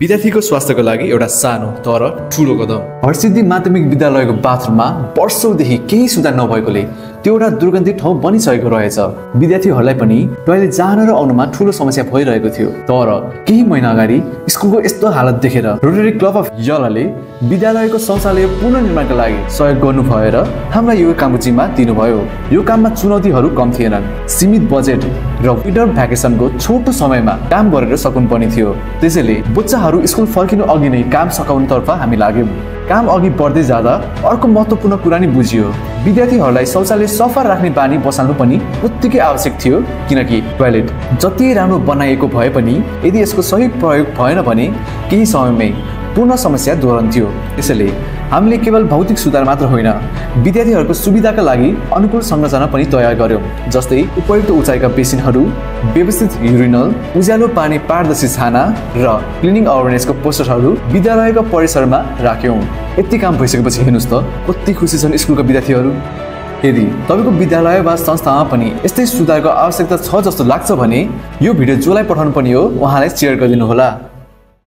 विद्यार्थीको स्वास्थ्यको लागि एउटा सानो तर ठूलो कदम। हरसिद्धि माध्यमिक विद्यालयको बाथरुममा वर्षौंदेखि केही सुधार नभएकोले त्यो एउटा दुर्गन्धित ठाउँ बनिसकेको रहेछ। विद्यार्थीहरूलाई पनि टोयलेट जान र आउनमा ठूलो समस्या भइरहेको थियो। तर केही महिना अगाडि स्कुलको यस्तो हालत देखेर रोटरी क्लब अफ यलाले विद्यालयको शौचालय पुनर्निर्माणका लागि सहयोग गर्नु भएर हामीलाई यो कामको जिम्मा दिनुभयो। यो काममा चुनौतीहरू कम थिएनन्। सीमित बजेट र विन्टर भ्याकेसनको छोटो समयमा काम गरेर सक्नुपर्ने थियो। त्यसैले बच्चाहरू स्कुल फर्किनु अघि नै काम सकाउनुतर्फ हामी लाग्यौं। काम अघि बढ्दै जाँदा अर्को महत्त्वपूर्ण कुरा नि बुझियो। विद्यार्थीहरूलाई शौचालय सफा राख्ने बानी बसाल्नु पनि उत्तिकै आवश्यक थियो, किनकि टोयलेट जति राम्रो बनाइएको भए पनि यदि यसको सही प्रयोग भएन भने केही समयमै पूर्ण समस्या दोहोरन्थ्यो। त्यसैले हामीले केवल भौतिक सुधार मात्र होइन, विद्यार्थीहरूको सुविधाका लागि अनुकूल संरचना पनि तयार गर्यौं। जस्तै उपयुक्त उचाइका बेसिनहरू, व्यवस्थित युरिनल, उज्यालो पार्ने पारदर्शी छाना र क्लिनिङ अवेरनेसको पोस्टरहरू विद्यालयको परिसरमा राख्यौं। यति काम भइसकेपछि हेर्नुस् त कति खुसी छन् स्कुलका विद्यार्थीहरू। यदि तपाईको विद्यालय वा संस्थामा पनि यस्तै सुधारको आवश्यकता छ जस्तो लाग्छ भने यो भिडियो जसलाई पठाउनु पर्ने हो उहाँलाई शेयर गरिदिनु होला।